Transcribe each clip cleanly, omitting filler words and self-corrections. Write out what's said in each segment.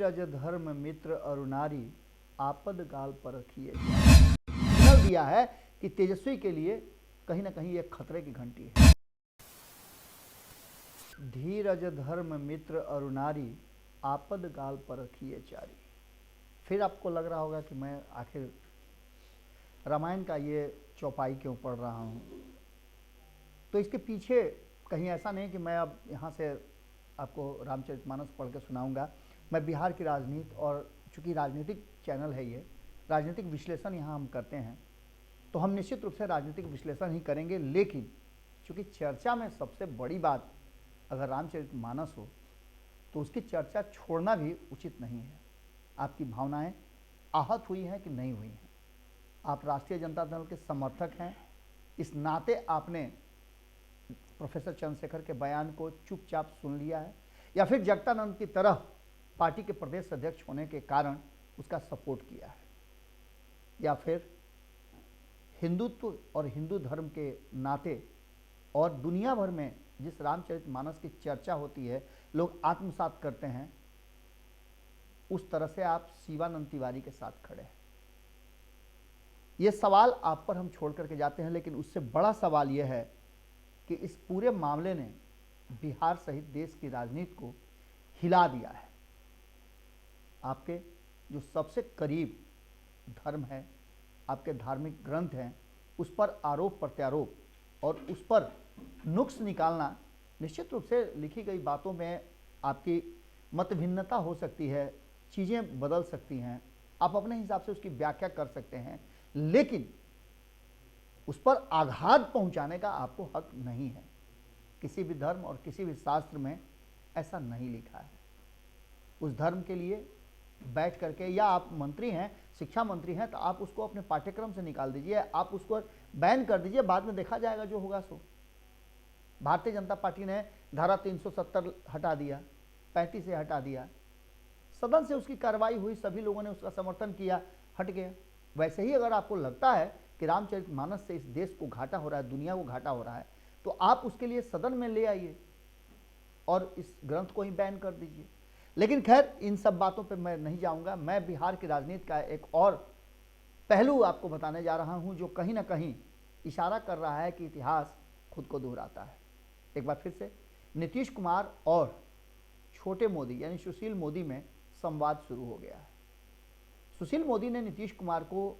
धीरज धर्म मित्र अरुणारी आपद काल पर रखिए। सिग्नल दिया है कि तेजस्वी के लिए कहीं ना कहीं एक खतरे की घंटी है। धीरज धर्म मित्र अरुणारी आपद काल पर रखिए चारी। फिर आपको लग रहा होगा कि मैं आखिर रामायण का ये चौपाई क्यों पढ़ रहा हूँ। तो इसके पीछे कहीं ऐसा नहीं कि मैं अब यहाँ से आपको रामचरितमानस पढ़ के सुनाऊंगा। मैं बिहार की राजनीति, और चूंकि राजनीतिक चैनल है ये, राजनीतिक विश्लेषण यहाँ हम करते हैं, तो हम निश्चित रूप से राजनीतिक विश्लेषण ही करेंगे। लेकिन चूंकि चर्चा में सबसे बड़ी बात अगर रामचरितमानस हो तो उसकी चर्चा छोड़ना भी उचित नहीं है। आपकी भावनाएं आहत हुई हैं कि नहीं हुई हैं, आप राष्ट्रीय जनता दल के समर्थक हैं, इस नाते आपने प्रोफेसर चंद्रशेखर के बयान को चुपचाप सुन लिया है, या फिर जगदानंद की तरह पार्टी के प्रदेश अध्यक्ष होने के कारण उसका सपोर्ट किया है, या फिर हिंदुत्व और हिंदू धर्म के नाते और दुनिया भर में जिस रामचरितमानस की चर्चा होती है, लोग आत्मसात करते हैं, उस तरह से आप शिवानंद तिवारी के साथ खड़े हैं। ये सवाल आप पर हम छोड़ करके जाते हैं, लेकिन उससे बड़ा सवाल यह है कि इस पूरे मामले ने बिहार सहित देश की राजनीति को हिला दिया है। आपके जो सबसे करीब धर्म है, आपके धार्मिक ग्रंथ हैं, उस पर आरोप प्रत्यारोप और उस पर नुक्स निकालना, निश्चित रूप से लिखी गई बातों में आपकी मत भिन्नता हो सकती है, चीज़ें बदल सकती हैं, आप अपने हिसाब से उसकी व्याख्या कर सकते हैं, लेकिन उस पर आघात पहुंचाने का आपको हक नहीं है। किसी भी धर्म और किसी भी शास्त्र में ऐसा नहीं लिखा है। उस धर्म के लिए बैठ करके, या आप मंत्री हैं, शिक्षा मंत्री हैं, तो आप उसको अपने पाठ्यक्रम से निकाल दीजिए, आप उसको बैन कर दीजिए, बाद में देखा जाएगा जो होगा सो। भारतीय जनता पार्टी ने धारा 370 हटा दिया, 35 से हटा दिया, सदन से उसकी कार्रवाई हुई, सभी लोगों ने उसका समर्थन किया, हट गया। वैसे ही अगर आपको लगता है कि रामचरितमानस से इस देश को घाटा हो रहा है, दुनिया को घाटा हो रहा है, तो आप उसके लिए सदन में ले आइए और इस ग्रंथ को ही बैन कर दीजिए। लेकिन खैर, इन सब बातों पे मैं नहीं जाऊंगा। मैं बिहार की राजनीति का एक और पहलू आपको बताने जा रहा हूं, जो कहीं ना कहीं इशारा कर रहा है कि इतिहास खुद को दोहराता है। एक बार फिर से नीतीश कुमार और छोटे मोदी यानी सुशील मोदी में संवाद शुरू हो गया है। सुशील मोदी ने नीतीश कुमार को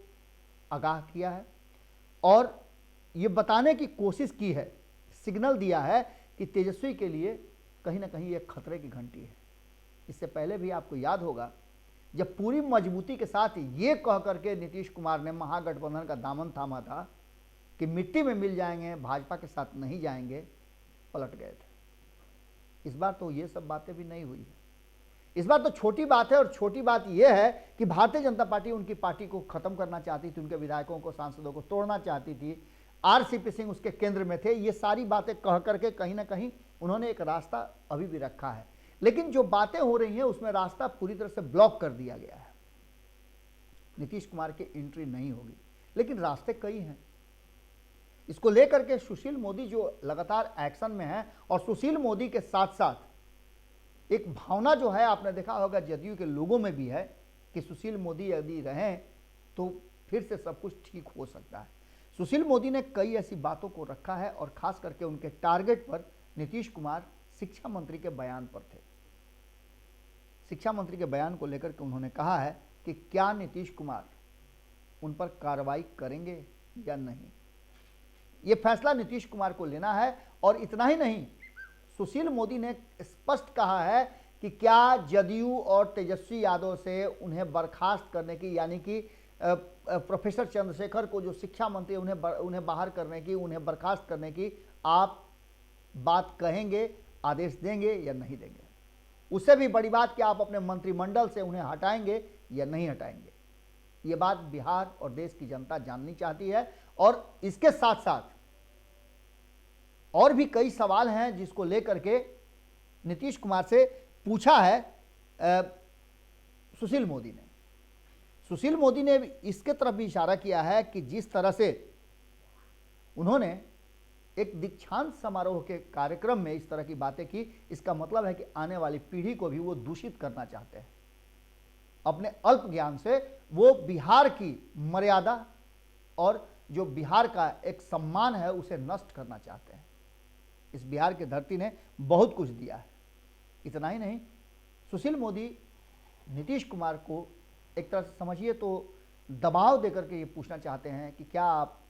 आगाह किया है और ये बताने की कोशिश की है, सिग्नल दिया है कि तेजस्वी के लिए कहीं ना कहीं एक खतरे की घंटी है। इससे पहले भी आपको याद होगा, जब पूरी मजबूती के साथ ये कह करके नीतीश कुमार ने महागठबंधन का दामन थामा था कि मिट्टी में मिल जाएंगे, भाजपा के साथ नहीं जाएंगे, पलट गए थे। इस बार तो ये सब बातें भी नहीं हुई है। इस बार तो छोटी बात है, और छोटी बात यह है कि भारतीय जनता पार्टी उनकी पार्टी को खत्म करना चाहती थी, उनके विधायकों को, सांसदों को तोड़ना चाहती थी, आरसीपी सिंह उसके केंद्र में थे। ये सारी बातें कह करके कहीं ना कहीं उन्होंने एक रास्ता अभी भी रखा है, लेकिन जो बातें हो रही हैं उसमें रास्ता पूरी तरह से ब्लॉक कर दिया गया है। नीतीश कुमार की एंट्री नहीं होगी, लेकिन रास्ते कई हैं। इसको लेकर के सुशील मोदी जो लगातार एक्शन में है, और सुशील मोदी के साथ साथ एक भावना जो है, आपने देखा होगा जदयू के लोगों में भी है कि सुशील मोदी यदि रहें तो फिर से सब कुछ ठीक हो सकता है। सुशील मोदी ने कई ऐसी बातों को रखा है, और खास करके उनके टारगेट पर नीतीश कुमार शिक्षा मंत्री के बयान पर थे। शिक्षा मंत्री के बयान को लेकर के उन्होंने कहा है कि क्या नीतीश कुमार उन पर कार्रवाई करेंगे या नहीं। यह फैसला नीतीश कुमार को लेना है। और इतना ही नहीं, सुशील मोदी ने स्पष्ट कहा है कि क्या जदयू और तेजस्वी यादव से उन्हें बर्खास्त करने की, यानी कि प्रोफेसर चंद्रशेखर को जो शिक्षा मंत्री उन्हें बाहर करने की, उन्हें बर्खास्त करने की आप बात कहेंगे, आदेश देंगे या नहीं देंगे। उससे भी बड़ी बात कि आप अपने मंत्रिमंडल से उन्हें हटाएंगे या नहीं हटाएंगे। ये बात बिहार और देश की जनता जाननी चाहती है। और इसके साथ साथ और भी कई सवाल हैं जिसको लेकर के नीतीश कुमार से पूछा है सुशील मोदी ने। सुशील मोदी ने इसके तरफ भी इशारा किया है कि जिस तरह से उन्होंने एक दीक्षांत समारोह के कार्यक्रम में इस तरह की बातें की, इसका मतलब है कि आने वाली पीढ़ी को भी वो दूषित करना चाहते हैं। अपने अल्प ज्ञान से वो बिहार की मर्यादा और जो बिहार का एक सम्मान है उसे नष्ट करना चाहते हैं। इस बिहार की धरती ने बहुत कुछ दिया है। इतना ही नहीं, सुशील मोदी नीतीश कुमार को एक तरह से समझिए तो दबाव देकर के ये पूछना चाहते हैं कि क्या आप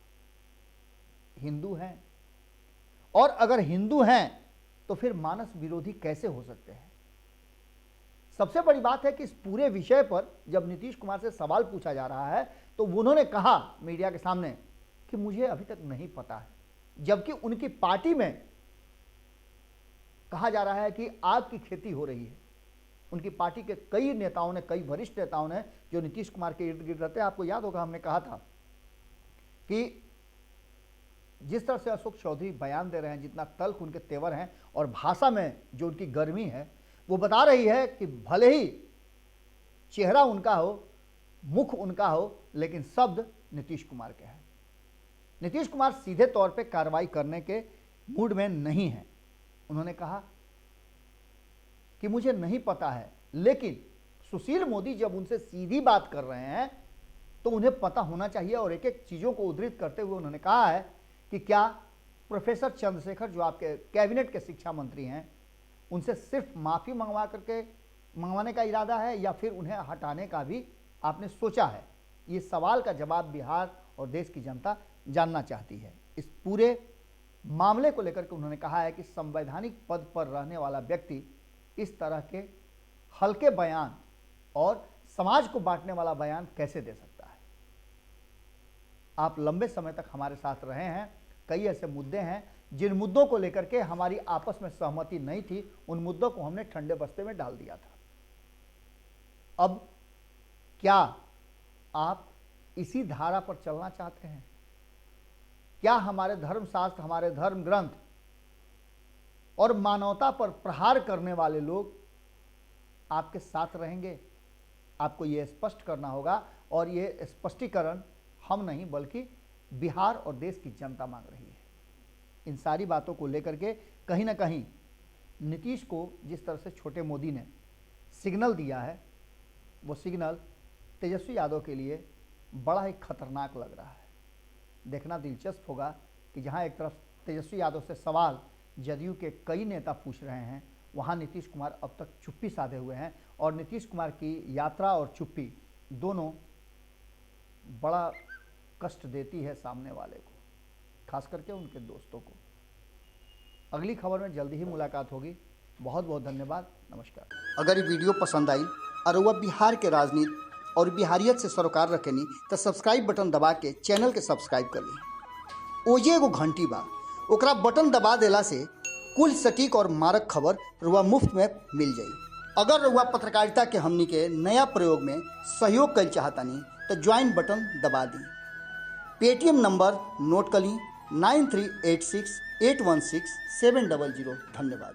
हिंदू हैं, और अगर हिंदू हैं तो फिर मानस विरोधी कैसे हो सकते हैं। सबसे बड़ी बात है कि इस पूरे विषय पर जब नीतीश कुमार से सवाल पूछा जा रहा है तो उन्होंने कहा मीडिया के सामने कि मुझे अभी तक नहीं पता है, जबकि उनकी पार्टी में कहा जा रहा है कि आग की खेती हो रही है। उनकी पार्टी के कई नेताओं ने, कई वरिष्ठ नेताओं ने जो नीतीश कुमार के इर्द गिर्द रहते हैं, आपको याद होगा हमने कहा था कि जिस तरह से अशोक चौधरी बयान दे रहे हैं, जितना तल्ख उनके तेवर हैं और भाषा में जो उनकी गर्मी है, वो बता रही है कि भले ही चेहरा उनका हो, मुख उनका हो, लेकिन शब्द नीतीश कुमार के हैं। नीतीश कुमार सीधे तौर पे कार्रवाई करने के मूड में नहीं है। उन्होंने कहा कि मुझे नहीं पता है, लेकिन सुशील मोदी जब उनसे सीधी बात कर रहे हैं तो उन्हें पता होना चाहिए। और एक एक चीज़ों को उद्धृत करते हुए उन्होंने कहा है कि क्या प्रोफेसर चंद्रशेखर जो आपके कैबिनेट के शिक्षा मंत्री हैं, उनसे सिर्फ माफ़ी मंगवाने का इरादा है या फिर उन्हें हटाने का भी आपने सोचा है। ये सवाल का जवाब बिहार और देश की जनता जानना चाहती है। इस पूरे मामले को लेकर के उन्होंने कहा है कि संवैधानिक पद पर रहने वाला व्यक्ति इस तरह के हल्के बयान और समाज को बांटने वाला बयान कैसे दे सकता है। आप लंबे समय तक हमारे साथ रहे हैं। कई ऐसे मुद्दे हैं जिन मुद्दों को लेकर के हमारी आपस में सहमति नहीं थी, उन मुद्दों को हमने ठंडे बस्ते में डाल दिया था। अब क्या आप इसी धारा पर चलना चाहते हैं? क्या हमारे धर्मशास्त्र, हमारे धर्म ग्रंथ और मानवता पर प्रहार करने वाले लोग आपके साथ रहेंगे? आपको ये स्पष्ट करना होगा, और ये स्पष्टीकरण हम नहीं बल्कि बिहार और देश की जनता मांग रही है। इन सारी बातों को लेकर के कहीं ना कहीं नीतीश को जिस तरह से छोटे मोदी ने सिग्नल दिया है, वो सिग्नल तेजस्वी यादव के लिए बड़ा ही खतरनाक लग रहा है। देखना दिलचस्प होगा कि जहां एक तरफ तेजस्वी यादव से सवाल जदयू के कई नेता पूछ रहे हैं, वहां नीतीश कुमार अब तक चुप्पी साधे हुए हैं। और नीतीश कुमार की यात्रा और चुप्पी दोनों बड़ा कष्ट देती है सामने वाले को, खास करके उनके दोस्तों को। अगली खबर में जल्दी ही मुलाकात होगी। बहुत बहुत धन्यवाद। नमस्कार। अगर ये वीडियो पसंद आई और वह बिहार के राजनीति और बिहारियत से सरोकार रखेनी तो सब्सक्राइब बटन दबा के चैनल के सब्सक्राइब कर ली। ओजे एगो घंटी बा, ओकरा बटन दबा देला से कुल सटीक और मारक खबर रुआ मुफ्त में मिल जाई। अगर रुआ पत्रकारिता के हमनी के नया प्रयोग में सहयोग कर चाहतानी तो ज्वाइन बटन दबा दी। पेटीएम नंबर नोट कर ली 9386816700। धन्यवाद।